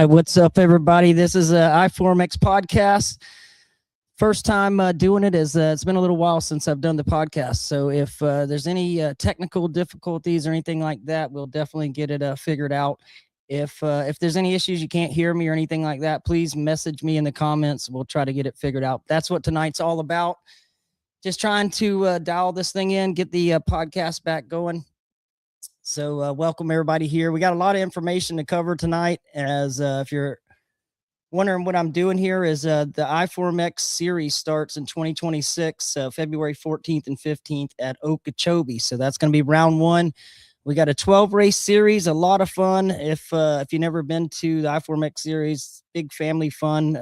right, what's up, everybody? This is I4mx podcast. First time doing it is it's been a little while since I've done the podcast. So if there's any technical difficulties or anything like that, we'll definitely get it figured out. If there's any issues you can't hear me or anything like that, please message me in the comments. We'll try to get it figured out. That's what tonight's all about. Just trying to dial this thing in, get the podcast back going. So welcome everybody here. We got a lot of information to cover tonight. As if you're wondering what I'm doing here, is the I4mx series starts in 2026, February 14th and 15th at Okeechobee. So that's going to be round one. We got a 12 race series, a lot of fun. If you've never been to the I4mx series, big family fun.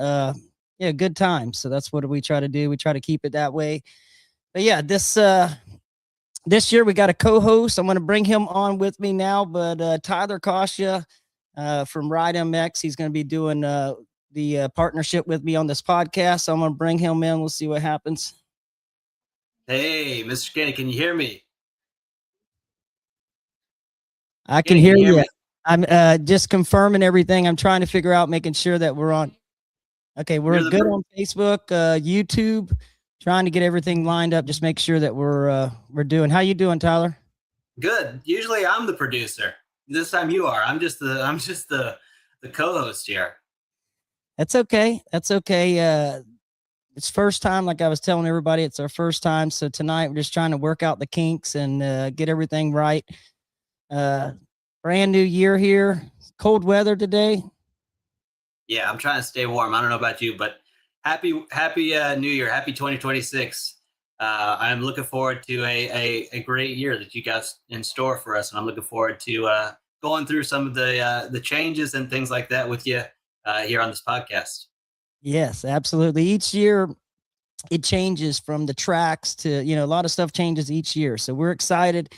Yeah, good time. So that's what we try to do. We try to keep it that way. But yeah, this year we got a co-host. I'm going to bring him on with me now, but Tyler Kasha from I4mx, he's going to be doing the partnership with me on this podcast. So I'm going to bring him in. We'll see what happens. Hey, Mr. Kenny, can you hear me? I can hear you. I'm just confirming everything. I'm trying to figure out, making sure that we're on. Okay, we're good on Facebook, YouTube. Trying to get everything lined up. Just make sure that we're doing. How you doing, Tyler? Good. Usually I'm the producer. This time you are. I'm just the co-host here. That's okay. That's okay. It's first time, like I was telling everybody, it's our first time. So tonight we're just trying to work out the kinks and get everything right. Brand new year here. Cold weather today. Yeah, I'm trying to stay warm. I don't know about you, but happy New Year. Happy 2026. I'm looking forward to a great year that you guys in store for us, and I'm looking forward to going through some of the changes and things like that with you here on this podcast. Yes, absolutely. Each year it changes from the tracks to, a lot of stuff changes each year. So we're excited.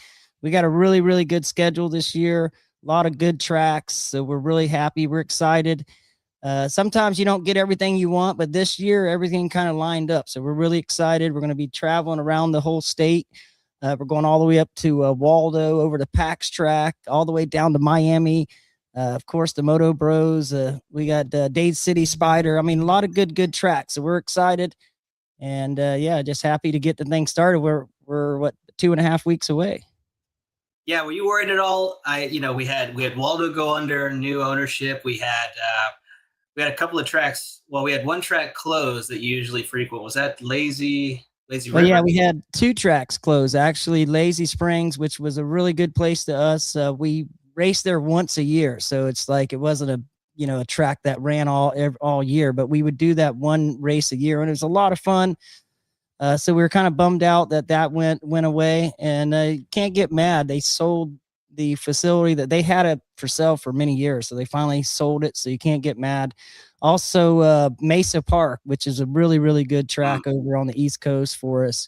We got a really, really good schedule this year. A lot of good tracks. So we're really happy. We're excited. Sometimes you don't get everything you want, but this year everything kind of lined up. So we're really excited. We're going to be traveling around the whole state. We're going all the way up to Waldo, over to PAX track, all the way down to Miami. Of course, the Moto Bros. We got Dade City Spider. I mean, a lot of good tracks. So we're excited, and yeah, just happy to get the thing started. We're what, 2.5 weeks away. Yeah, were you worried at all? We had Waldo go under new ownership. We had a couple of tracks. Well, we had one track closed that you usually frequent. Was that Lazy River? Well, yeah, we had 2 tracks closed. Actually, Lazy Springs, which was a really good place to us. We raced there once a year, so it's like it wasn't a track that ran all year, but we would do that one race a year, and it was a lot of fun. So we were kind of bummed out that went away, and can't get mad. They sold the facility that they had it for sale for many years, so they finally sold it. So you can't get mad. Also, Mesa Park, which is a really, really good track over on the East Coast for us,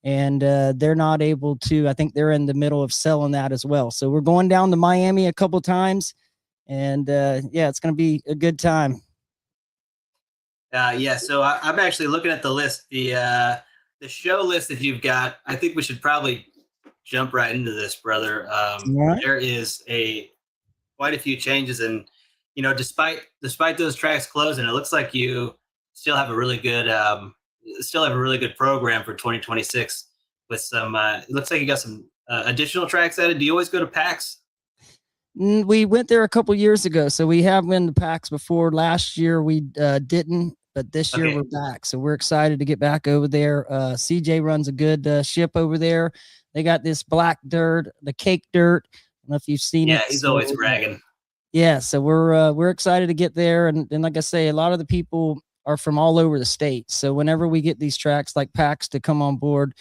and they're not able to. I think they're in the middle of selling that as well. So we're going down to Miami a couple times, and yeah, it's going to be a good time. Yeah, so I'm actually looking at the list, the show list that you've got. I think we should probably jump right into this, brother. Right. There is quite a few changes, and despite those tracks closing, it looks like you still have a really good program for 2026 with some. It looks like you got some additional tracks added. Do you always go to PAX? We went there a couple years ago, so we have been to PAX before. Last year we didn't, but this year we're back. So we're excited to get back over there. CJ runs a good ship over there. They got this black dirt, the cake dirt. I don't know if you've seen it. Yeah, he's always bragging. Yeah, so we're excited to get there, and like I say, a lot of the people are from all over the state. So whenever we get these tracks like PAX to come on board,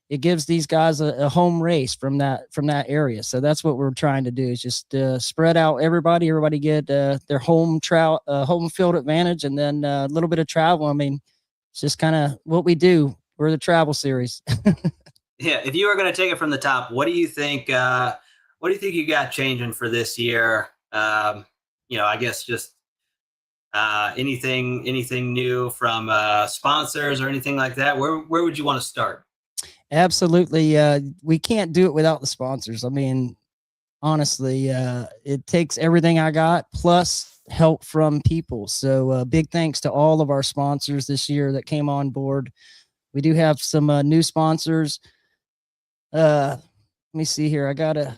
it gives these guys a home race from that area. So that's what we're trying to do, is just spread out everybody get their home field advantage, and then a little bit of travel. I mean, it's just kind of what we do. We're the travel series. Yeah, if you were going to take it from the top, what do you think? What do you think you got changing for this year? I guess just anything new from sponsors or anything like that. Where would you want to start? Absolutely. We can't do it without the sponsors. I mean, honestly, it takes everything I got plus help from people. So big thanks to all of our sponsors this year that came on board. We do have some new sponsors. Let me see here. Let's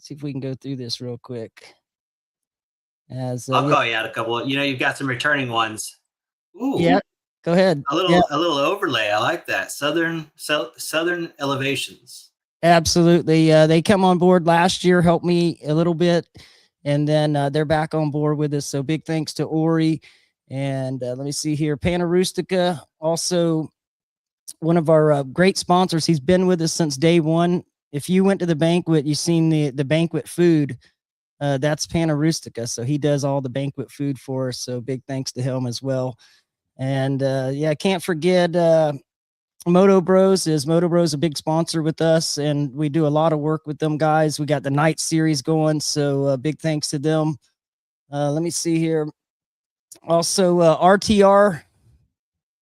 see if we can go through this real quick. As I'll call you out a couple. You've got some returning ones. Ooh, yeah, go ahead. a little overlay. I like that. Southern elevations. Absolutely. They come on board last year, helped me a little bit, and then they're back on board with us. So big thanks to Ori. And let me see here. Pana Rustica, also one of our great sponsors. He's been with us since day one. If you went to the banquet, you've seen the banquet food. That's Pana Rustica. So he does all the banquet food for us. So big thanks to him as well. And yeah, I can't forget Moto Bros a big sponsor with us, and we do a lot of work with them guys. We got the night series going, so big thanks to them. Let me see here. Also, RTR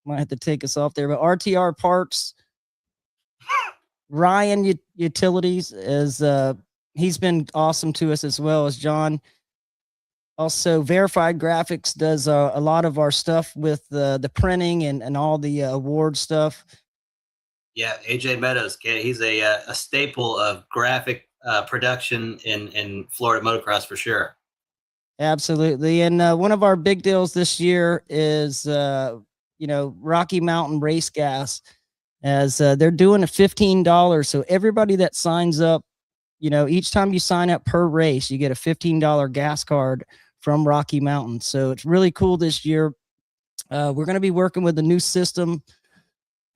might have to take us off there, but RTR Parts, Ryan Utilities is he's been awesome to us as well as John. Also, Verified Graphics does a lot of our stuff with the printing and all the award stuff. Yeah, AJ Meadows, he's a staple of graphic production in Florida motocross for sure. Absolutely. And one of our big deals this year is, Rocky Mountain Race Gas, as they're doing a $15. So everybody that signs up, each time you sign up per race, you get a $15 gas card from Rocky Mountain. So it's really cool this year. We're going to be working with a new system.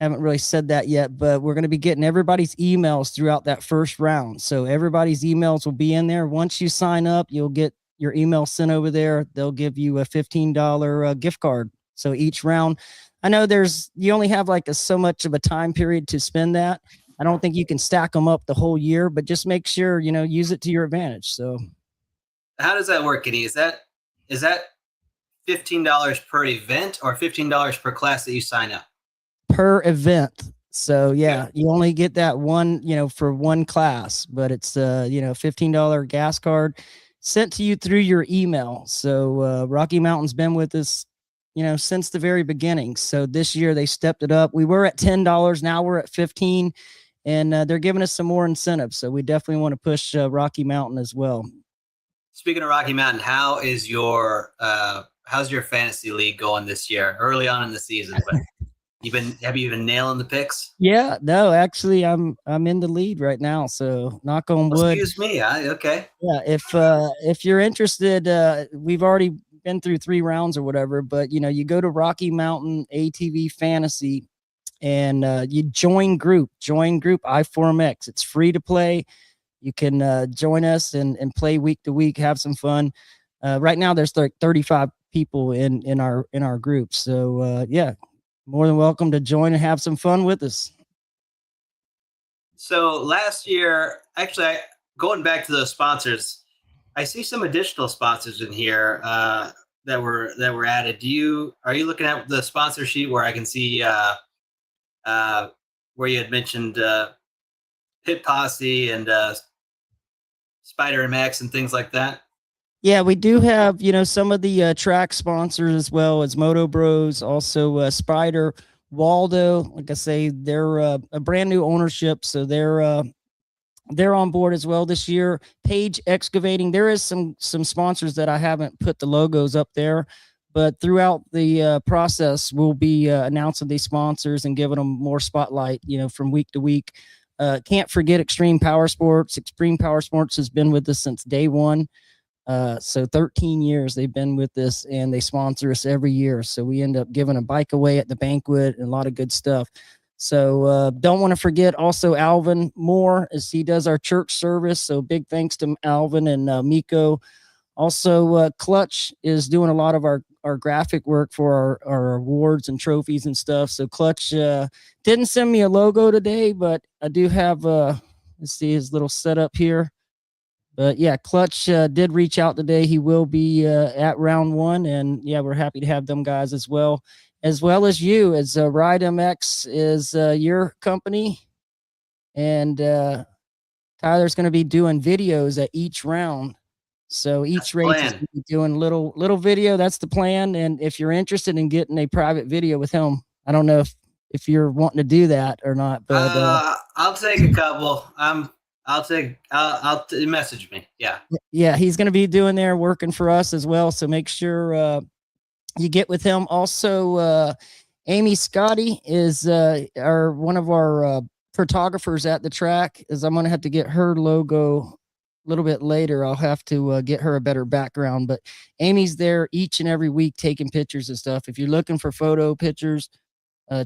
Haven't really said that yet, but we're going to be getting everybody's emails throughout that first round. So everybody's emails will be in there. Once you sign up, you'll get your email sent over there. They'll give you a $15 gift card. So each round, I know you only have like so much of a time period to spend that. I don't think you can stack them up the whole year, but just make sure, use it to your advantage. So how does that work, Kenny? Is that $15 per event or $15 per class that you sign up? Per event. So yeah, you only get that one, for one class, but it's $15 gas card sent to you through your email. So Rocky Mountain's been with us, since the very beginning. So this year they stepped it up. We were at $10, now we're at 15, and they're giving us some more incentives. So we definitely want to push Rocky Mountain as well. Speaking of Rocky Mountain, how's your fantasy league going this year? Early on in the season, but have you been nailing the picks? Yeah, no, actually I'm in the lead right now. So knock on wood. Excuse me. Okay. Yeah. If you're interested, we've already been through 3 rounds or whatever, but you go to Rocky Mountain ATV Fantasy and you join group I4mx. It's free to play. You can join us and play week to week, have some fun. Right now there's 35 people in our group. So yeah, more than welcome to join and have some fun with us. So last year, actually, going back to those sponsors, I see some additional sponsors in here that were added. Are you looking at the sponsor sheet where I can see where you had mentioned Pit Posse and I4mx and things like that? Yeah, we do have, some of the track sponsors as well as Moto Bros, also Spider, Waldo. Like I say, they're a brand new ownership, so they're on board as well this year. Page Excavating. There is some sponsors that I haven't put the logos up there, but throughout the process, we'll be announcing these sponsors and giving them more spotlight, from week to week. Can't forget Extreme Power Sports. Extreme Power Sports has been with us since day one. So 13 years they've been with us, and they sponsor us every year. So we end up giving a bike away at the banquet and a lot of good stuff. So don't want to forget also Alvin Moore, as he does our church service. So big thanks to Alvin and Miko. Also, Clutch is doing a lot of our graphic work for our awards and trophies and stuff. So Clutch didn't send me a logo today, but I do have, let's see his little setup here. But yeah, Clutch did reach out today. He will be at round 1, and yeah, we're happy to have them guys as well as you. As I4mx is your company, and Tyler's going to be doing videos at each round. So That's each the race is plan. gonna be doing little video. That's the plan. And if you're interested in getting a private video with him, I don't know if you're wanting to do that or not, but I'll take a couple. I'll message me. Yeah. yeah, he's going to be doing there working for us as well. So make sure you get with him. Also, Amy Scotty is our one of our photographers at the track. Is I'm going to have to get her logo a little bit later. I'll have to get her a better background. But Amy's there each and every week taking pictures and stuff. If you're looking for photo pictures,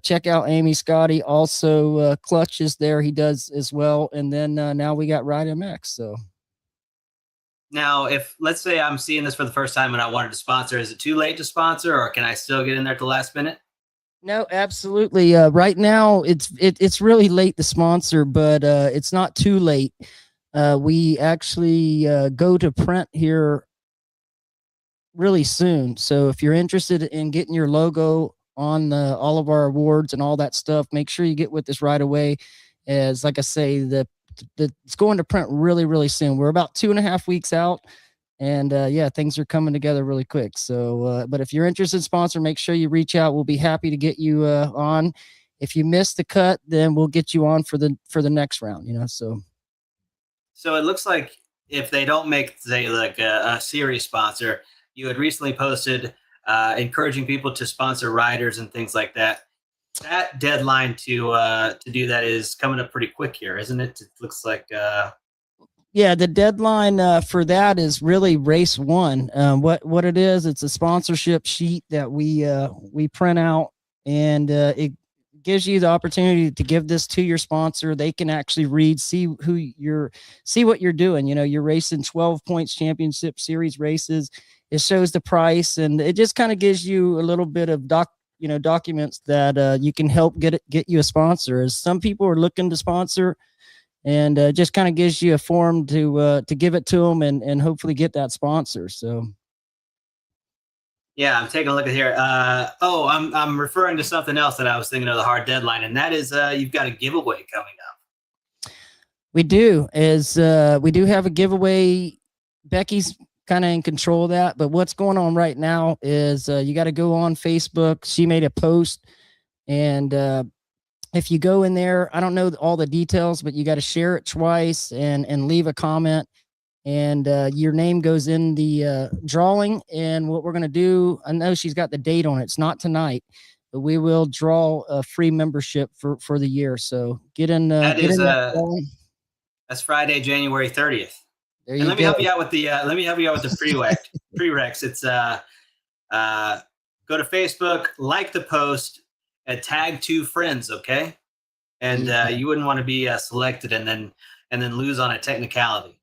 check out Amy Scotty. Also, Clutch is there. He does as well. And then now we got I4mx. So. Now, if let's say I'm seeing this for the first time and I wanted to sponsor, is it too late to sponsor, or can I still get in there at the last minute? No, absolutely. Right now, it's really late to sponsor, but it's not too late. We actually go to print here really soon. So if you're interested in getting your logo on all of our awards and all that stuff, make sure you get with us right away. As like I say, it's going to print really soon. We're about 2.5 weeks out. And yeah, things are coming together really quick. So, but if you're interested in sponsor, make sure you reach out. We'll be happy to get you on. If you miss the cut, then we'll get you on for the next round. So it looks like if they don't make, say, like a series sponsor, you had recently posted encouraging people to sponsor riders and things like that. That deadline to do that is coming up pretty quick here, isn't it? It looks like. Yeah, the deadline for that is really race one. What it is, it's a sponsorship sheet that we print out, and it gives you the opportunity to give this to your sponsor. They can actually see what you're doing. You're racing 12 points championship series races. It shows the price, and it just kind of gives you a little bit of documents that you can help get you a sponsor. As some people are looking to sponsor, and just kind of gives you a form to give it to them and hopefully get that sponsor. So. Yeah, I'm taking a look at here. I'm referring to something else that I was thinking of, the hard deadline, and that is you've got a giveaway coming up. We do have a giveaway. Becky's kind of in control of that, but what's going on right now is you got to go on Facebook. She made a post, and if you go in there, I don't know all the details, but you got to share it twice and leave a comment, and your name goes in the drawing. And what we're going to do, I know she's got the date on it. It's not tonight, but we will draw a free membership for the year. So get in. That's Friday, January 30th. There and you let me help you out with the prereqs. It's go to Facebook, like the post, and tag 2 friends, okay? And you wouldn't want to be selected and then lose on a technicality.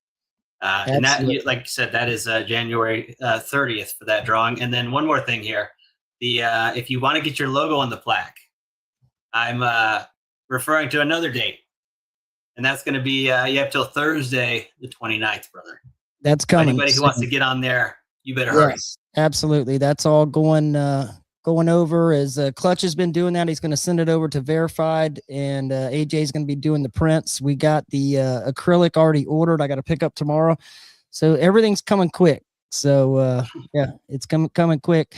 And that, like you said, that is January 30th for that drawing. And then one more thing here: if you want to get your logo on the plaque, I'm referring to another date, and that's going to be you have till Thursday, the 29th, brother. That's coming. So anybody who wants to get on there, you better hurry. Absolutely. That's all going over. As Clutch has been doing that, he's going to send it over to verified, and AJ is going to be doing the prints. We got the acrylic already ordered. I got to pick up tomorrow, so everything's coming quick. So yeah, it's coming quick.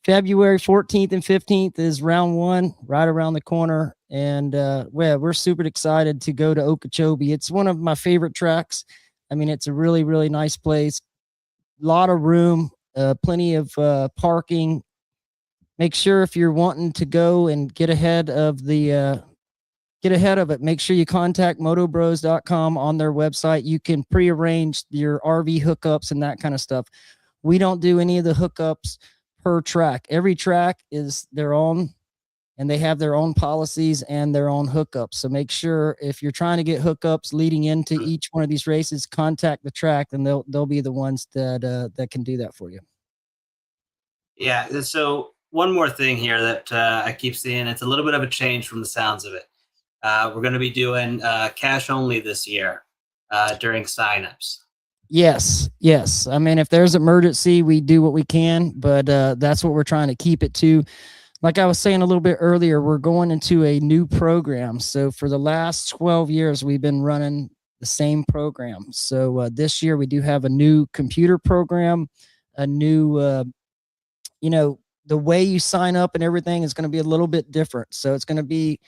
February 14th and 15th is round 1, right around the corner, and we're super excited to go to Okeechobee. It's one of my favorite tracks. I mean, it's a really nice place. A lot of room, plenty of parking. Make sure if you're wanting to go and get ahead of it, make sure you contact motobros.com on their website. You can prearrange your RV hookups and that kind of stuff. We don't do any of the hookups per track. Every track is their own, and they have their own policies and their own hookups. So make sure if you're trying to get hookups leading into each one of these races, contact the track, and they'll be the ones that can do that for you. Yeah. So one more thing here that I keep seeing, it's a little bit of a change from the sounds of it. We're going to be doing cash only this year during signups. Yes. I mean, if there's emergency, we do what we can, but that's what we're trying to keep it to. Like I was saying a little bit earlier, we're going into a new program. So for the last 12 years, we've been running the same program. So this year we do have a new computer program, a new, the way you sign up and everything is going to be a little bit different. So it's going to be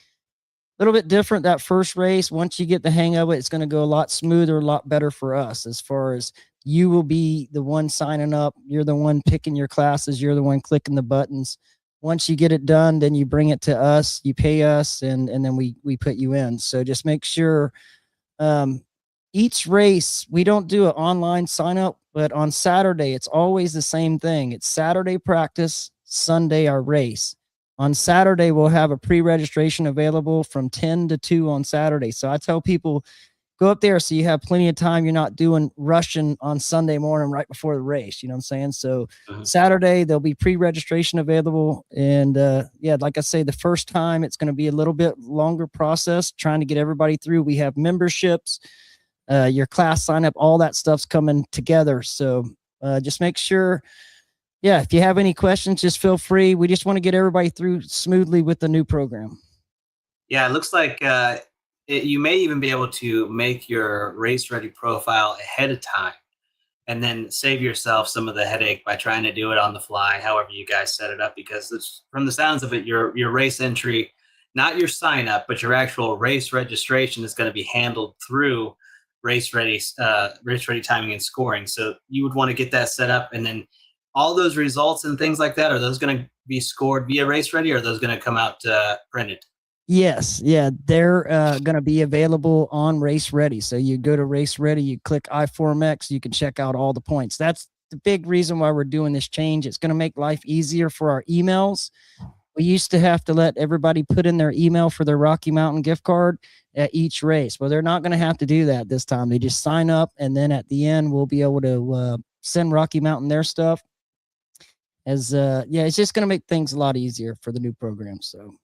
a little bit different that first race. Once you get the hang of it, it's going to go a lot smoother, a lot better for us as far as you will be the one signing up. You're the one picking your classes. You're the one clicking the buttons. Once you get it done, then you bring it to us, you pay us, and then we put you in. So just make sure um, each race, we don't do an online sign up, but on Saturday, it's always the same thing. It's Saturday practice, Sunday our race. On Saturday, we'll have a pre-registration available from 10 to 2 on Saturday. So I tell people, go up there so you have plenty of time. You're not doing rushing on Sunday morning right before the race. You know what I'm saying? So Saturday, there'll be pre-registration available. And yeah, like I say, the first time it's going to be a little bit longer process trying to get everybody through. We have memberships, your class sign up, all that stuff's coming together. So just make sure, yeah, if you have any questions, just feel free. We just want to get everybody through smoothly with the new program. Yeah, it looks like you may even be able to make your race ready profile ahead of time and then save yourself some of the headache by trying to do it on the fly, however you guys set it up. Because it's, from the sounds of it, your race entry, not your sign up, but your actual race registration is going to be handled through race ready timing and scoring. So you would want to get that set up, and then all those results and things like that, are those going to be scored via race ready, or are those going to come out printed? Yes, yeah, they're going to be available on Race Ready. So you go to Race Ready, you click I4mx, you can check out all the points. That's the big reason why we're doing this change. It's going to make life easier for our emails. We used to have to let everybody put in their email for their Rocky Mountain gift card at each race. Well, they're not going to have to do that this time. They just sign up, and then at the end, we'll be able to send Rocky Mountain their stuff. As yeah, it's just going to make things a lot easier for the new program. So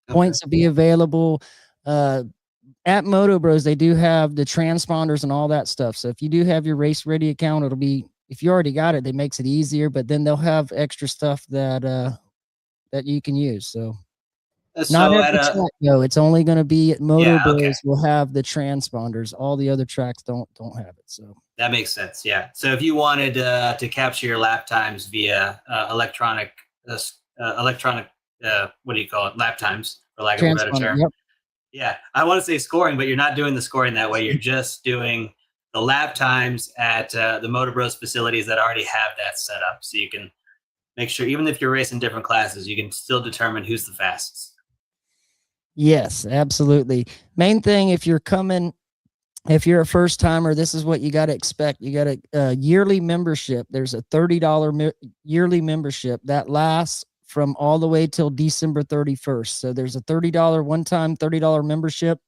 points will be available at Moto Bros. They do have the transponders and all that stuff. So if you do have your Race Ready account, it'll be, if you already got it, it makes it easier. But then they'll have extra stuff that that you can use. So not every track, no, it's only going to be at Moto Bros. Will have the transponders. All the other tracks don't have it. So that makes sense. Yeah. So if you wanted to capture your lap times via electronic, what do you call it? Lap times, for lack of a better term. Yep. Yeah. I want to say scoring, but you're not doing the scoring that way. You're just doing the lap times at the Moto Bros facilities that already have that set up. So you can make sure, even if you're racing different classes, you can still determine who's the fastest. Yes, absolutely. Main thing, if you're a first timer, this is what you got to expect. You got a yearly membership. There's a $30 yearly membership that lasts from all the way till December 31st. So there's a $30 one-time $30 membership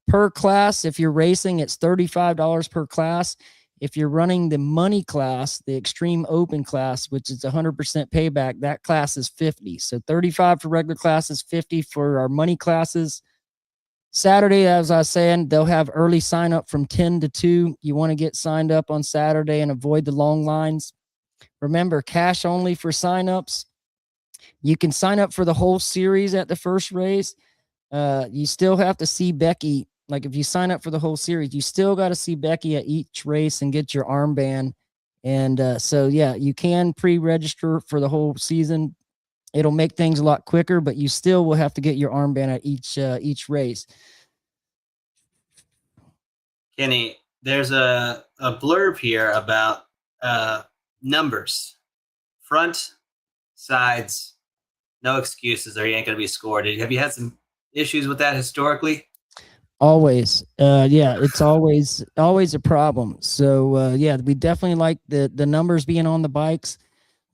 per class. If you're racing, it's $35 per class. If you're running the money class, the extreme open class, which is 100% payback, that class is $50. So 35 for regular classes, 50 for our money classes. Saturday, as I was saying, they'll have early sign up from 10 to 2. You want to get signed up on Saturday and avoid the long lines. Remember, cash only for signups. You can sign up for the whole series at the first race. You still have to see Becky. Like if you sign up for the whole series, you still got to see Becky at each race and get your armband. And so, yeah, you can pre-register for the whole season. It'll make things a lot quicker, but you still will have to get your armband at each race. Kenny, there's a blurb here about numbers. Front, sides, no excuses, or you ain't going to be scored. Have you had some issues with that historically? Always. Yeah, it's always a problem. So yeah, we definitely like the numbers being on the bikes.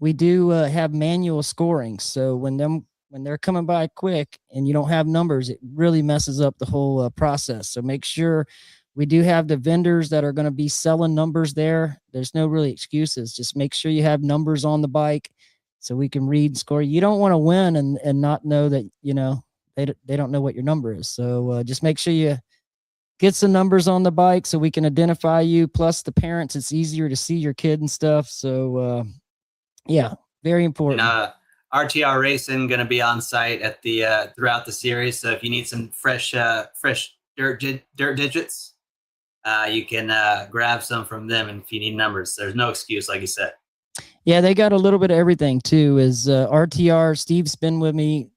We do have manual scoring. So when they're coming by quick and you don't have numbers, it really messes up the whole process. So make sure we do have the vendors that are going to be selling numbers there. There's no really excuses. Just make sure you have numbers on the bike so we can read and score. You don't want to win and not know that, they don't know what your number is. So just make sure you get some numbers on the bike so we can identify you. Plus the parents, it's easier to see your kid and stuff. So yeah, very important. And, RTR Racing going to be on site at the throughout the series. So if you need some fresh dirt digits, you can grab some from them. And if you need numbers, there's no excuse, like you said. Yeah, they got a little bit of everything too. Is RTR? Steve's been with me.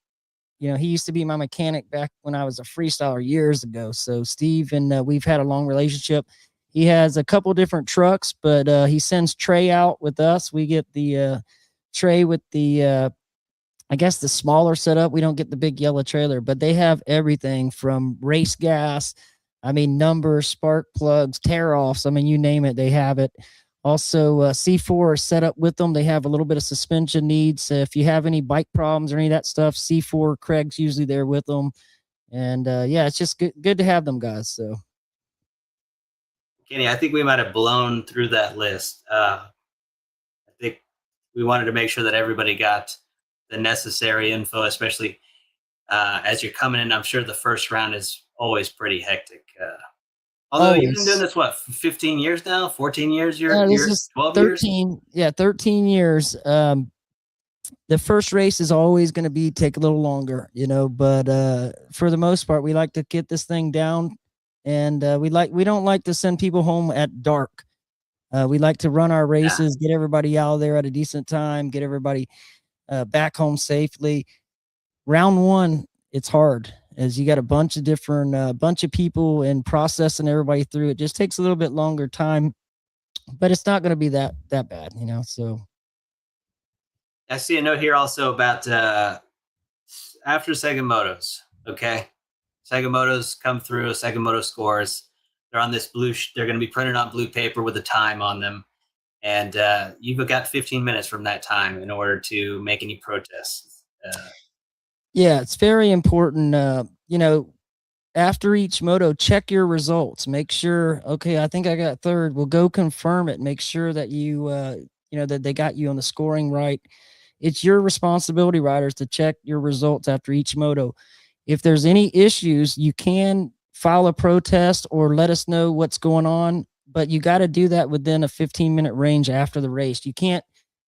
You know, he used to be my mechanic back when I was a freestyler years ago. So Steve and we've had a long relationship. He has a couple different trucks, but he sends Trey out with us. We get the Trey with the I guess the smaller setup. We don't get the big yellow trailer, but they have everything from race gas. I mean, numbers, spark plugs, tear offs. I mean, you name it, they have it. Also, C4 is set up with them. They have a little bit of suspension needs. If you have any bike problems or any of that stuff, C4, Craig's usually there with them. And yeah, it's just good to have them guys. So, Kenny, I think we might have blown through that list. I think we wanted to make sure that everybody got the necessary info, especially as you're coming in. I'm sure the first round is always pretty hectic. Although you've been doing this, what, 15 years now, 14 years, this is 12 13, years? Yeah, 13 years. The first race is always going to take a little longer, you know, but for the most part, we like to get this thing down, and we don't like to send people home at dark. We like to run our races, get everybody out there at a decent time, get everybody back home safely. Round one, it's hard, as you got a bunch of different bunch of people and processing everybody through. It just takes a little bit longer time, but it's not going to be that bad, you know. So I see a note here also about after Segamotos. Okay, Segamotos come through. Segamoto scores. They're on this blue. They're going to be printed on blue paper with a time on them, and you've got 15 minutes from that time in order to make any protests. Yeah, it's very important. You know, after each moto, check your results. Make sure, okay, I think I got third. We'll go confirm it. Make sure that you know, that they got you on the scoring right. It's your responsibility, riders, to check your results after each moto. If there's any issues, you can file a protest or let us know what's going on, but you got to do that within a 15-minute range after the race. You can't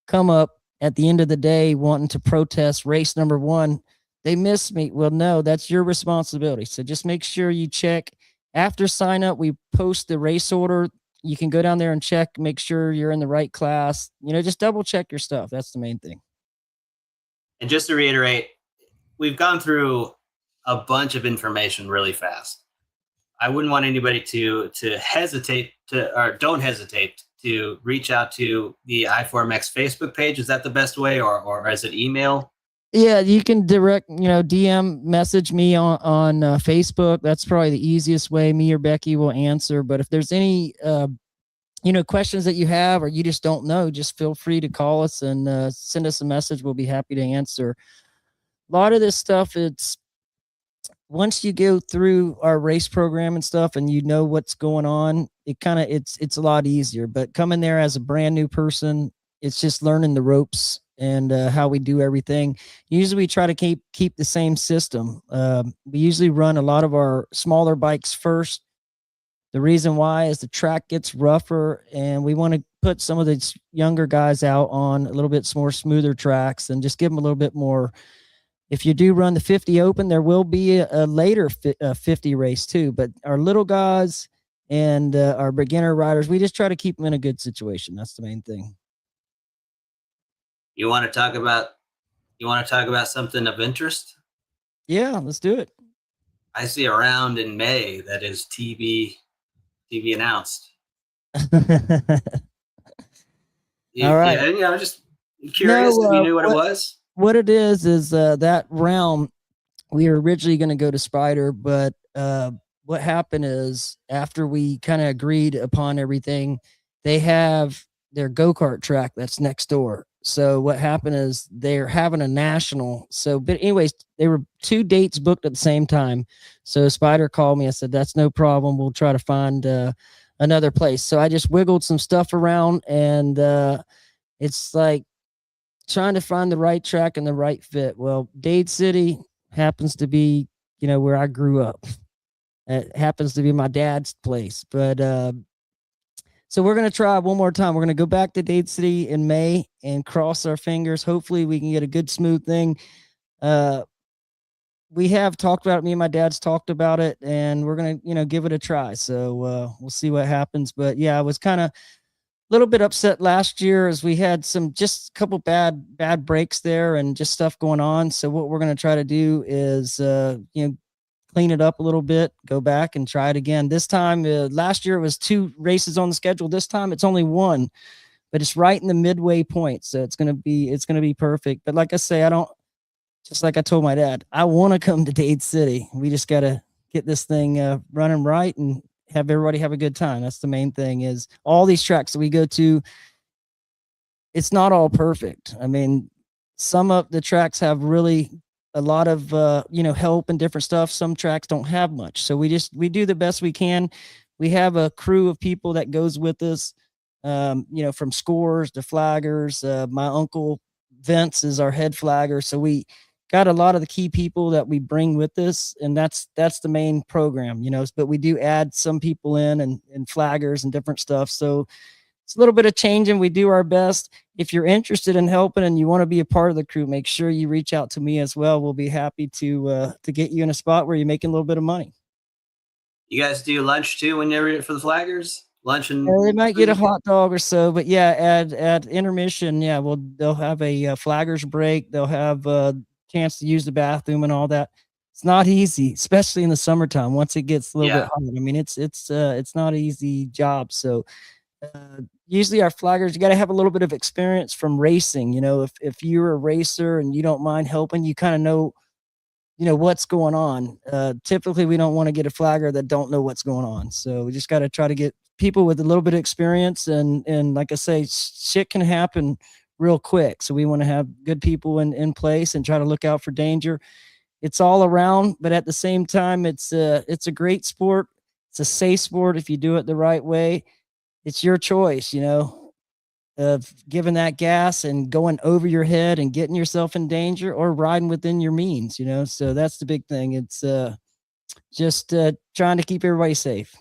come up at the end of the day wanting to protest race number one. They missed me. Well, no, that's your responsibility. So just make sure you check after sign up. We post the race order. You can go down there and check, make sure you're in the right class. You know, just double check your stuff. That's the main thing. And just to reiterate, we've gone through a bunch of information really fast. I wouldn't want anybody to hesitate or don't hesitate to reach out to the I4mx Facebook page. Is that the best way, or is it email? Yeah, you can direct, you know, DM message me on Facebook. That's probably the easiest way. Me or Becky will answer. But if there's any, you know, questions that you have or you just don't know, just feel free to call us and send us a message. We'll be happy to answer. A lot of this stuff, it's once you go through our race program and stuff and you know what's going on, it kind of it's a lot easier. But coming there as a brand new person, it's just learning the ropes and how we do everything. Usually we try to keep the same system. We usually run a lot of our smaller bikes first. The reason why is the track gets rougher, and we want to put some of the younger guys out on a little bit more smoother tracks and just give them a little bit more. If you do run the 50 open, there will be a later 50 race too. But our little guys and our beginner riders, we just try to keep them in a good situation. That's the main thing. You want to talk about something of interest? Yeah, let's do it. I see a round in May that is TV announced. All right. Yeah, you know, just curious if you knew what it was. What it is that round, we were originally going to go to Spider, but what happened is after we kind of agreed upon everything, they have their go-kart track that's next door. So what happened is they're having a national. So, but anyways, they were two dates booked at the same time. So Spider called me. I said, that's no problem. We'll try to find another place. So I just wiggled some stuff around, and it's like trying to find the right track and the right fit. Well, Dade City happens to be, you know, where I grew up. It happens to be my dad's place. But so we're going to try one more time. We're going to go back to Dade City in May and cross our fingers. Hopefully we can get a good smooth thing. we have talked about it. Me and my dad's talked about it, and we're gonna, give it a try. So we'll see what happens. But yeah, I was kind of a little bit upset last year as we had some just a couple bad breaks there and just stuff going on. So what we're gonna try to do is clean it up a little bit, go back and try it again. This time, last year it was 2 races on the schedule. This time it's only one, but it's right in the midway point, so it's gonna be perfect. But like I say, I don't just like I told my dad, I want to come to Dade City. We just got to get this thing running right and have everybody have a good time. That's the main thing. Is all these tracks that we go to, it's not all perfect. I mean, some of the tracks have really a lot of help and different stuff. Some tracks don't have much, so we do the best we can. We have a crew of people that goes with us, from scores to flaggers. My uncle Vince is our head flagger, so we got a lot of the key people that we bring with us, and that's the main program, but we do add some people in and flaggers and different stuff. So it's a little bit of changing. We do our best. If you're interested in helping and you want to be a part of the crew, make sure you reach out to me as well. We'll be happy to get you in a spot where you're making a little bit of money. You guys do lunch too when you're for the flaggers? Lunch and They might get a hot dog or so, but yeah, at intermission, yeah, they'll have a flaggers break. They'll have a chance to use the bathroom and all that. It's not easy, especially in the summertime. Once it gets a little bit hot, I mean, it's not an easy job. So usually our flaggers, you got to have a little bit of experience from racing. If you're a racer and you don't mind helping, you kind of know what's going on. Typically we don't want to get a flagger that don't know what's going on, so we just got to try to get people with a little bit of experience. And like I say, shit can happen real quick, so we want to have good people in place and try to look out for danger. It's all around, but at the same time, it's a great sport. It's a safe sport if you do it the right way. It's your choice, of giving that gas and going over your head and getting yourself in danger, or riding within your means, so that's the big thing. It's just trying to keep everybody safe.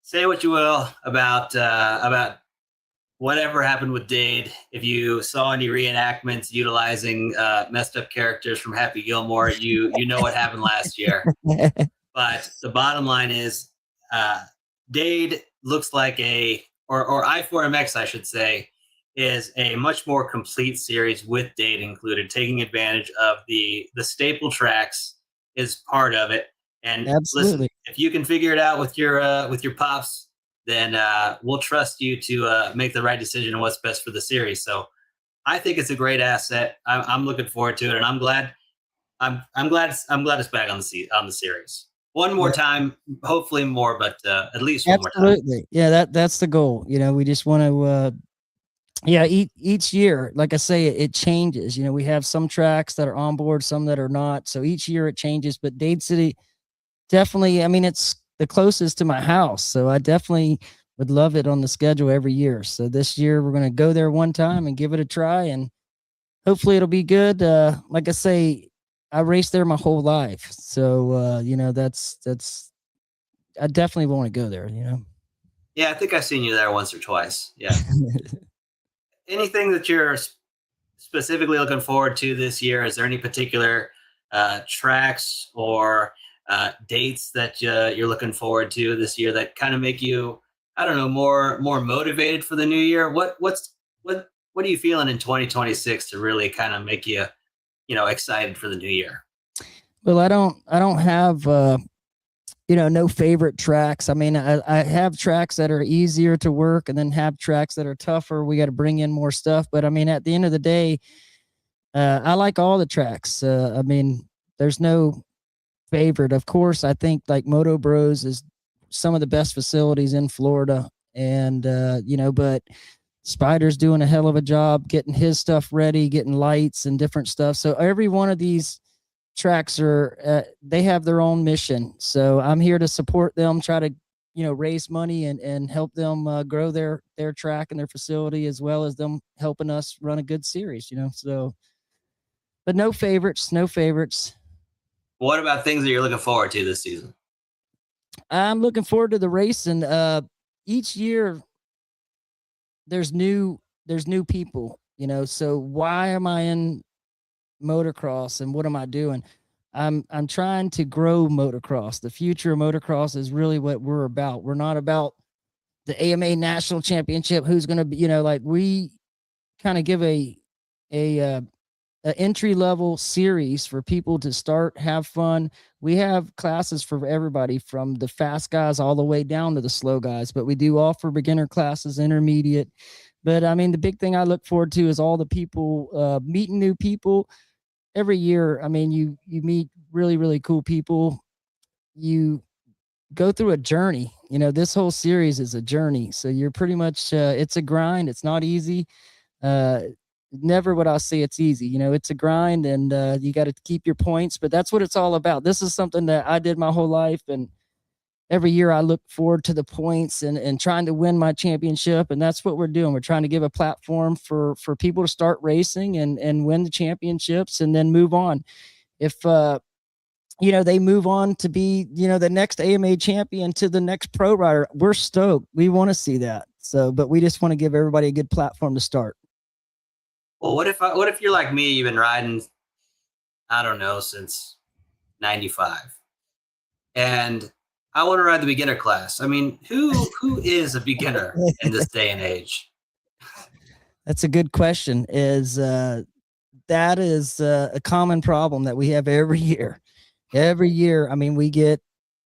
Say what you will about whatever happened with Dade. If you saw any reenactments utilizing messed up characters from Happy Gilmore, you know what happened last year. But the bottom line is, Dade looks like or I4mx, I should say, is a much more complete series with Dade included. Taking advantage of the staple tracks is part of it. And Absolutely. Listen, if you can figure it out with your pops, then we'll trust you to make the right decision on what's best for the series. So I think it's a great asset. I'm looking forward to it, and I'm glad it's back on the series. One more time, hopefully more, but at least one more time. Absolutely. Yeah, that's the goal. We just want to each year, like I say, it changes. We have some tracks that are on board, some that are not. So each year it changes, but Dade City definitely, I mean, it's the closest to my house, so I definitely would love it on the schedule every year. So this year we're going to go there one time and give it a try, and hopefully it'll be good. Like I say, I raced there my whole life, so that's I definitely want to go there. Yeah, I think I've seen you there once or twice. Yeah. Anything that you're specifically looking forward to this year? Is there any particular tracks or dates that you're looking forward to this year that kind of make you, I don't know, more motivated for the new year? What are you feeling in 2026 to really kind of make you excited for the new year? Well, I don't have no favorite tracks. I mean, I have tracks that are easier to work, and then have tracks that are tougher. We got to bring in more stuff, but I mean, at the end of the day, I like all the tracks. I mean, there's no favorite. Of course, I think like Moto Bros is some of the best facilities in Florida, and but Spider's doing a hell of a job getting his stuff ready, getting lights and different stuff. So every one of these tracks they have their own mission. So I'm here to support them, try to raise money and help them grow their track and their facility, as well as them helping us run a good series. So, but no favorites, no favorites. What about things that you're looking forward to this season? I'm looking forward to the race, and each year there's new people. So why am I in motocross and what am I doing? I'm trying to grow motocross. The future of motocross is really what we're about. We're not about the AMA national championship. Who's going to be, like we kind of give a entry level series for people to start, have fun. We have classes for everybody from the fast guys all the way down to the slow guys, but we do offer beginner classes, intermediate. But I mean, the big thing I look forward to is all the people, meeting new people every year. I mean, you meet really, really cool people. You go through a journey. This whole series is a journey. So you're pretty much, it's a grind. It's not easy. Uh, Never would I say it's easy. It's a grind, and you got to keep your points, but that's what it's all about. This is something that I did my whole life, and every year I look forward to the points and trying to win my championship. And that's what we're doing. We're trying to give a platform for people to start racing and win the championships and then move on. If, they move on to be, the next AMA champion to the next pro rider, we're stoked. We want to see that. So, but we just want to give everybody a good platform to start. Well, what if you're like me? You've been riding, I don't know, since '95, and I want to ride the beginner class. I mean, who is a beginner in this day and age? That's a good question. That is a common problem that we have every year. Every year, I mean, we get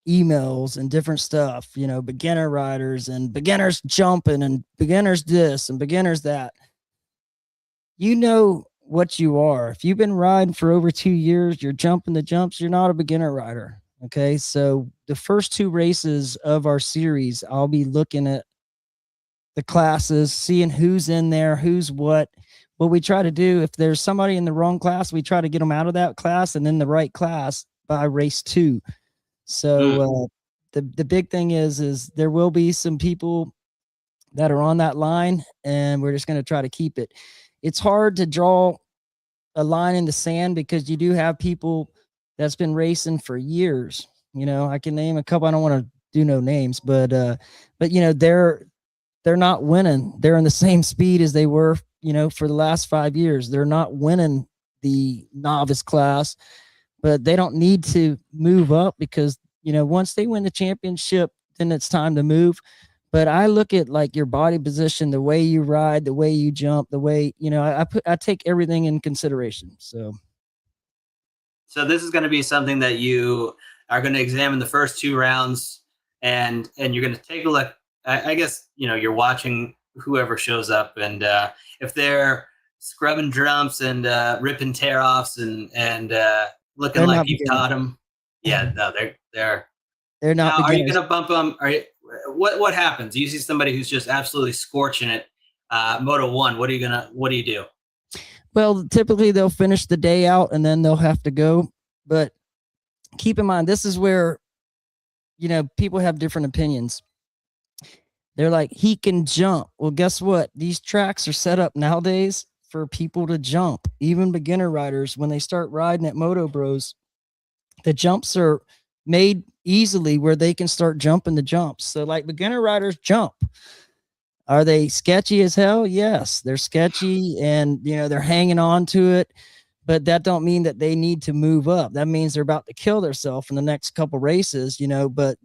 emails and different stuff. Beginner riders and beginners jumping and beginners this and beginners that. What you are. If you've been riding for over 2 years, you're jumping the jumps, you're not a beginner rider. Okay. So the first 2 races of our series, I'll be looking at the classes, seeing who's in there, who's what. What we try to do, if there's somebody in the wrong class, we try to get them out of that class and in the right class by race 2. So the big thing is there will be some people that are on that line, and we're just going to try to keep it. It's hard to draw a line in the sand because you do have people that's been racing for years. I can name a couple. I don't want to do no names, but they're not winning. They're in the same speed as they were, for the last 5 years. They're not winning the novice class, but they don't need to move up because, once they win the championship, then it's time to move. But I look at like your body position, the way you ride, the way you jump, the way, I take everything in consideration. So this is going to be something that you are going to examine the first 2 rounds, and you're going to take a look. I guess, you're watching whoever shows up, and if they're scrubbing jumps and ripping tear offs and looking they're like not you've beginners. taught them, yeah, no, they're They're not now, are you beginners. going to bump them? What happens? You see somebody who's just absolutely scorching it, Moto 1. What do you do? Well, typically they'll finish the day out and then they'll have to go. But keep in mind, this is where, people have different opinions. They're like, he can jump. Well, guess what? These tracks are set up nowadays for people to jump. Even beginner riders, when they start riding at Moto Bros, the jumps are made easily where they can start jumping the jumps. So like beginner riders jump. Are they sketchy as hell? Yes, they're sketchy, and they're hanging on to it, but that don't mean that they need to move up. That means they're about to kill themselves in the next couple races, but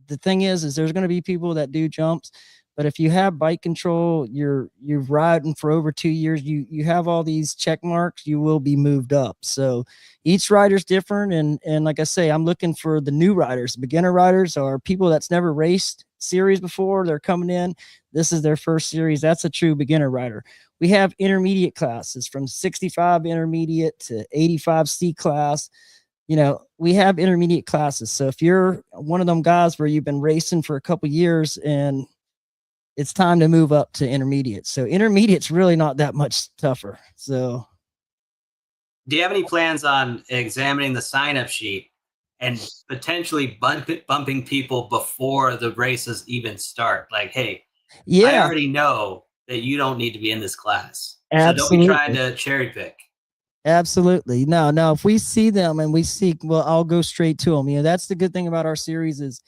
the thing is there's going to be people that do jumps. But if you have bike control, you've riding for over 2 years, you have all these check marks, you will be moved up. So each rider's different, and like I say, I'm looking for the new riders. Beginner riders are people that's never raced series before. They're coming in. This is their first series. That's a true beginner rider. We have intermediate classes from 65 intermediate to 85 C class. We have intermediate classes. So if you're one of them guys where you've been racing for a couple years and it's time to move up to intermediate. So intermediate's really not that much tougher. So do you have any plans on examining the sign-up sheet and potentially bumping people before the races even start? Like, hey, I already know that you don't need to be in this class. Absolutely. So don't be trying to cherry pick. Absolutely. No, if we see them and we see, well, I'll go straight to them. That's the good thing about our series is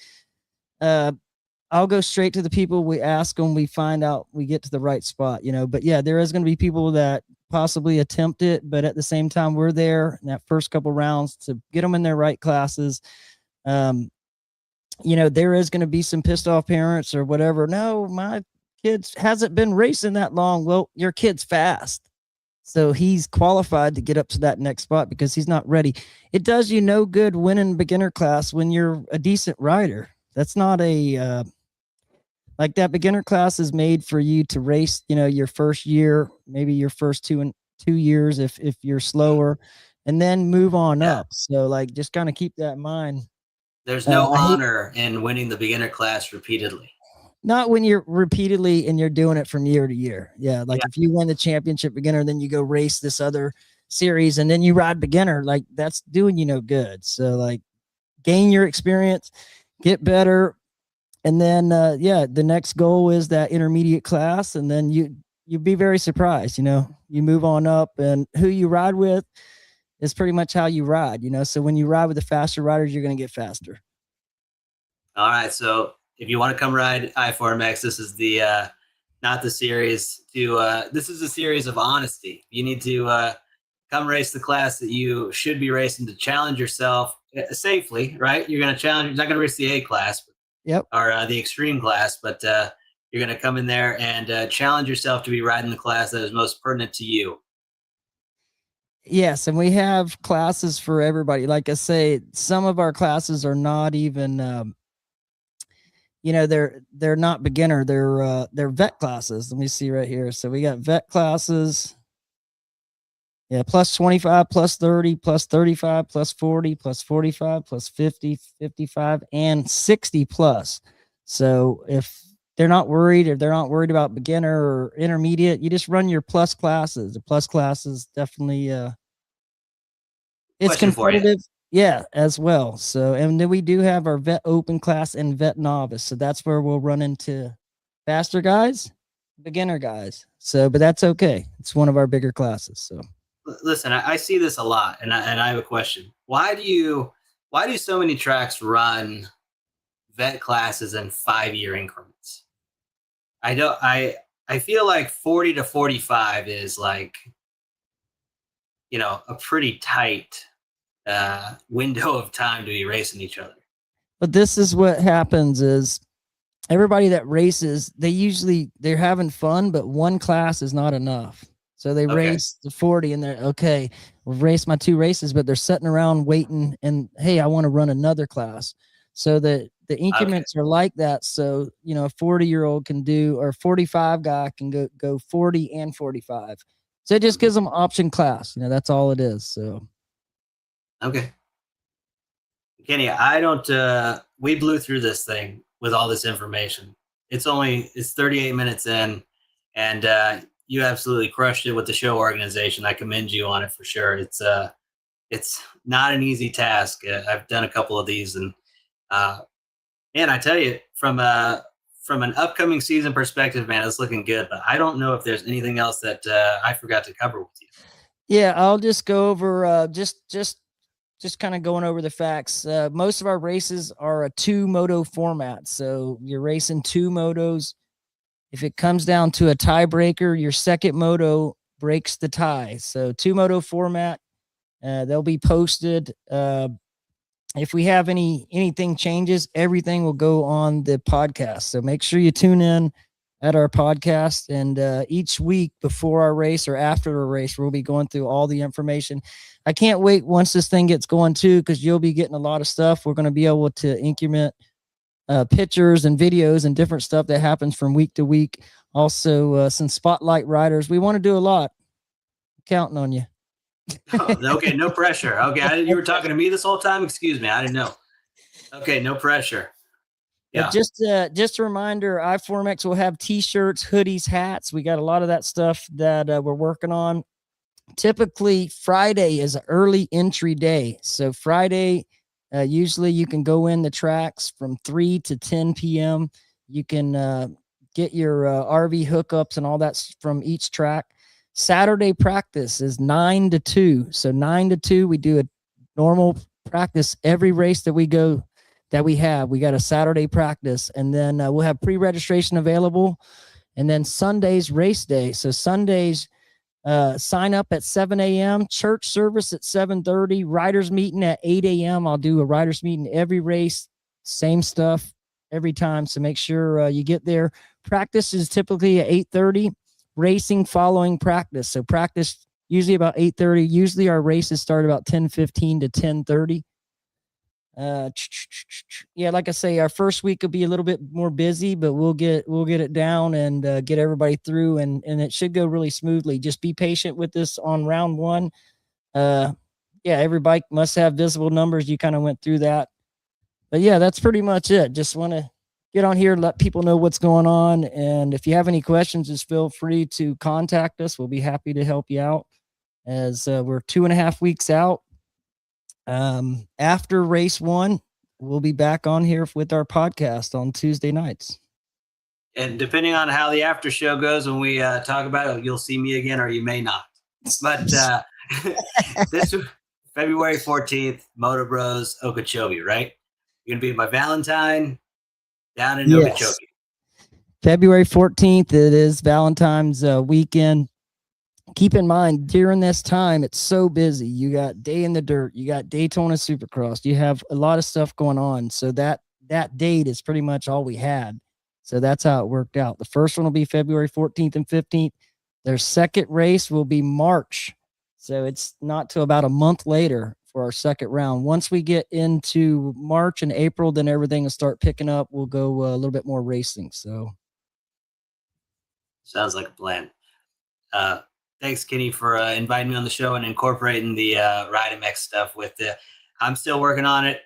I'll go straight to the people. We ask them, we find out, we get to the right spot, but yeah, there is going to be people that possibly attempt it, but at the same time, we're there in that first couple rounds to get them in their right classes. um, there is going to be some pissed off parents or whatever. No, my kid hasn't been racing that long. Well, your kid's fast. So he's qualified to get up to that next spot because he's not ready. It does you no good winning beginner class when you're a decent rider. That's not like that beginner class is made for you to race, your first year, maybe your first 2 years if you're slower, and then move on Yeah. up. So like just kind of keep that in mind. There's no I hate honor in winning the beginner class repeatedly. not when you're repeatedly and you're doing it from year to year. Yeah, like Yeah. if you win the championship beginner, then you go race this other series and then you ride beginner, like that's doing you no good. So like gain your experience, get better, and then the next goal is that intermediate class, and then you'd be very surprised. You move on up, and who you ride with is pretty much how you ride. So when you ride with the faster riders, you're going to get faster. All right, so if you want to come ride I4mx, this is the not the series to this is a series of honesty. You need to come race the class that you should be racing to challenge yourself safely, right? You're going to challenge. You're not going to race the A class, Yep. or the extreme class, but you're going to come in there and challenge yourself to be riding the class that is most pertinent to you. Yes, and we have classes for everybody. Like I say, some of our classes are not even they're not beginner, they're vet classes. Let me see right here. So we got vet classes. Yeah, plus 25, plus 30, plus 35, plus 40, plus 45, plus 50, 55, and 60 plus. So if they're not worried, or they're not worried about beginner or intermediate, you just run your plus classes. The plus classes definitely it's Question for you. competitive. Yeah, as well. So, and then we do have our vet open class and vet novice. So that's where we'll run into faster guys, beginner guys. So, but that's okay. It's one of our bigger classes. So, Listen, I see this a lot, and I have a question. Why do so many tracks run vet classes in 5-year increments? I feel like 40 to 45 is like, a pretty tight window of time to be racing each other. but this is what happens is everybody that races, they're having fun, but one class is not enough. So they race the 40 and they're okay, we've raced my 2 races, but they're sitting around waiting and hey, I want to run another class. So the increments are like that. So, a 40-year-old can do, or 45 guy can go 40 and 45. So it just gives them option class. That's all it is. So Okay. Kenny, I don't we blew through this thing with all this information. It's 38 minutes in, and you absolutely crushed it with the show organization. I commend you on it for sure. It's not an easy task. I've done a couple of these, and man, I tell you, from an upcoming season perspective, man, it's looking good. But I don't know if there's anything else that I forgot to cover with you. yeah, I'll just go over just kind of going over the facts. Most of our races are a 2-moto format. So you're racing 2 motos. If it comes down to a tiebreaker, your second moto breaks the tie. So 2-moto format. They'll be posted. If we have anything changes, everything will go on the podcast. So make sure you tune in at our podcast, and each week before our race or after a race, we'll be going through all the information. I can't wait once this thing gets going too, because you'll be getting a lot of stuff. We're going to be able to increment pictures and videos and different stuff that happens from week to week. Also, some spotlight riders. We want to do a lot. I'm counting on you. Oh, okay, no pressure. Okay, you were talking to me this whole time? Excuse me, I didn't know. Okay, no pressure. Yeah. Just a reminder, I4mx will have t-shirts, hoodies, hats. We got a lot of that stuff that we're working on. Typically, Friday is an early entry day. So Friday, usually you can go in the tracks from 3 to 10 p.m. You can get your RV hookups and all that from each track. Saturday practice is 9 to 2. So 9 to 2, we do a normal practice every race that we go that we have. We got a Saturday practice, and then we'll have pre-registration available, and then Sunday's race day. So Sundays, sign up at 7 a.m. Church service at 7:30. Riders meeting at 8 a.m. I'll do a riders meeting every race, same stuff every time. So make sure you get there. Practice is typically at 8:30. Racing following practice. So practice usually about 8:30. Usually our races start about 10:15 to 10:30. Yeah, like I say, our first week will be a little bit more busy, but we'll get it down and get everybody through, and it should go really smoothly. Just be patient with this on round one. Uh, yeah, every bike must have visible numbers. You kind of went through that, but yeah, that's pretty much it. Just want to get on here, let people know what's going on, and if you have any questions, just feel free to contact us. We'll be happy to help you out. As we're 2.5 weeks out. After race one, we'll be back on here with our podcast on Tuesday nights. And depending on how the after show goes when we talk about it, you'll see me again or you may not. But this February 14th, Moto Bros, Okeechobee, right? You're going to be my Valentine down in Okeechobee. February 14th, it is Valentine's weekend. Keep in mind, during this time, it's so busy. You got Day in the Dirt, you got Daytona Supercross, you have a lot of stuff going on. So that date is pretty much all we had. So that's how it worked out. The first one will be February 14th and 15th. Their second race will be March. So it's not till about a month later for our second round. Once we get into March and April, then everything will start picking up. We'll go a little bit more racing. So sounds like a plan. Thanks, Kenny, for inviting me on the show and incorporating the I4mx stuff with the. I'm still working on it,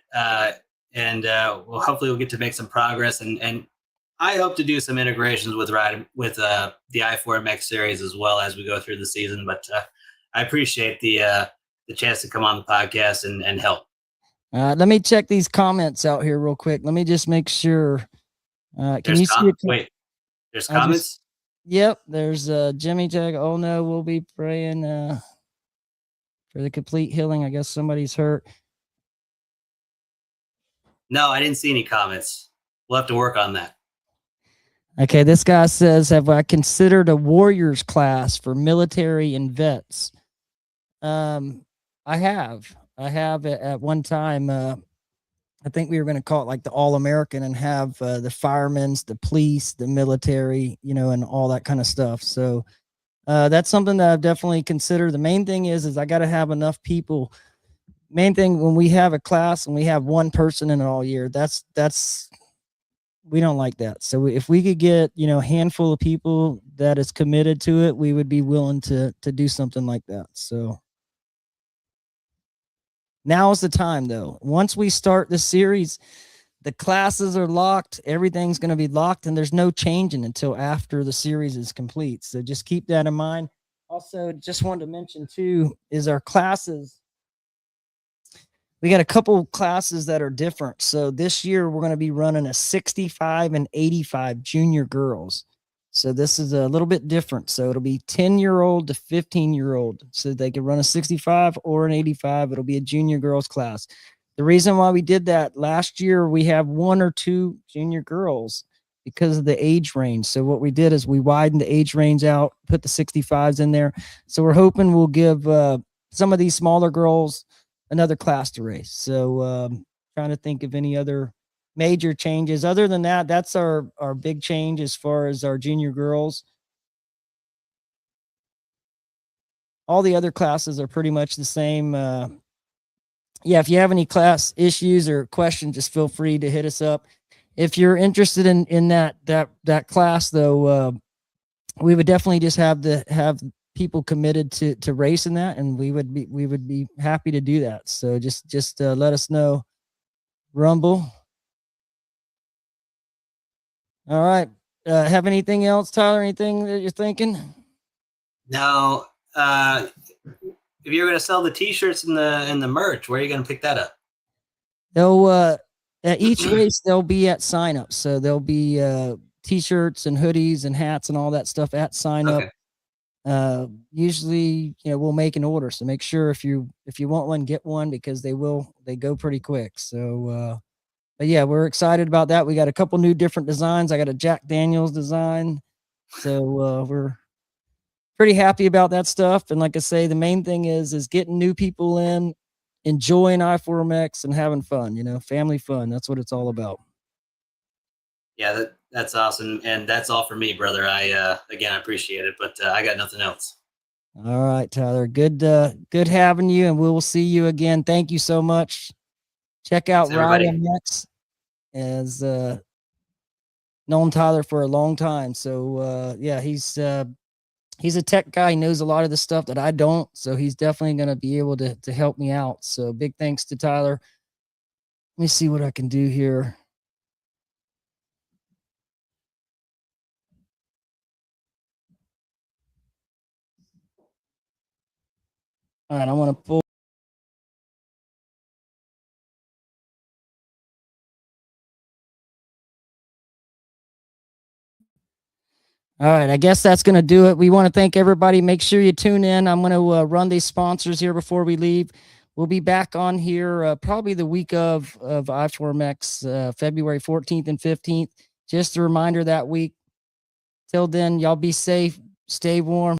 and hopefully we'll get to make some progress. And I hope to do some integrations with the I4mx series as well as we go through the season. But I appreciate the chance to come on the podcast and help. Let me check these comments out here real quick. Let me just make sure. Can you see it? Wait, there's comments? Yep, there's Jimmy Tag. Oh no, we'll be praying for the complete healing. I guess somebody's hurt. No, I didn't see any comments. We'll have to work on that. Okay, this guy says, have I considered a warriors class for military and vets? I have at one time. I think we were going to call it like the All-American and have the firemen's, the police, the military, and all that kind of stuff. So that's something that I've definitely considered. The main thing is I got to have enough people. Main thing when we have a class and we have one person in it all year, that's we don't like that. So if we could get, a handful of people that is committed to it, we would be willing to do something like that. So now is the time, though. Once we start the series, the classes are locked. Everything's going to be locked, and there's no changing until after the series is complete. So just keep that in mind. Also, just wanted to mention, too, is our classes. We got a couple classes that are different. So this year, we're going to be running a 65 and 85 junior girls. So this is a little bit different. So it'll be 10-year-old to 15-year-old. So they can run a 65 or an 85. It'll be a junior girls class. The reason why we did that last year, we have 1 or 2 junior girls because of the age range. So what we did is we widened the age range out, put the 65s in there. So we're hoping we'll give some of these smaller girls another class to race. So trying to think of any other major changes. Other than that, that's our big change as far as our junior girls. All the other classes are pretty much the same. Yeah, if you have any class issues or questions, just feel free to hit us up. If you're interested in that class, though, we would definitely just have people committed to racing that, and we would be happy to do that. So just let us know. Rumble. All right. Have anything else, Tyler? Anything that you're thinking? No. If you're going to sell the T-shirts and the merch, where are you going to pick that up? They'll at each race they'll be at sign up. So there'll be T-shirts and hoodies and hats and all that stuff at sign up. Okay. Usually, we'll make an order. So make sure if you want one, get one, because they go pretty quick. So But yeah, we're excited about that. We got a couple new different designs. I got a Jack Daniels design. So we're pretty happy about that stuff. And like I say, the main thing is getting new people in, enjoying I4mx and having fun, family fun. That's what it's all about. Yeah, that's awesome. And that's all for me, brother. Again, I appreciate it, but I got nothing else. All right, Tyler. Good having you, and we will see you again. Thank you so much. Check out I4mx, as known Tyler for a long time. So yeah, he's a tech guy. He knows a lot of the stuff that I don't. So he's definitely going to be able to help me out. So big thanks to Tyler. Let me see what I can do here. All right, I want to pull. All right, I guess that's going to do it. We want to thank everybody. Make sure you tune in. I'm going to run these sponsors here before we leave. We'll be back on here probably the week of I4mx, February 14th and 15th. Just a reminder that week. Till then, y'all be safe, stay warm.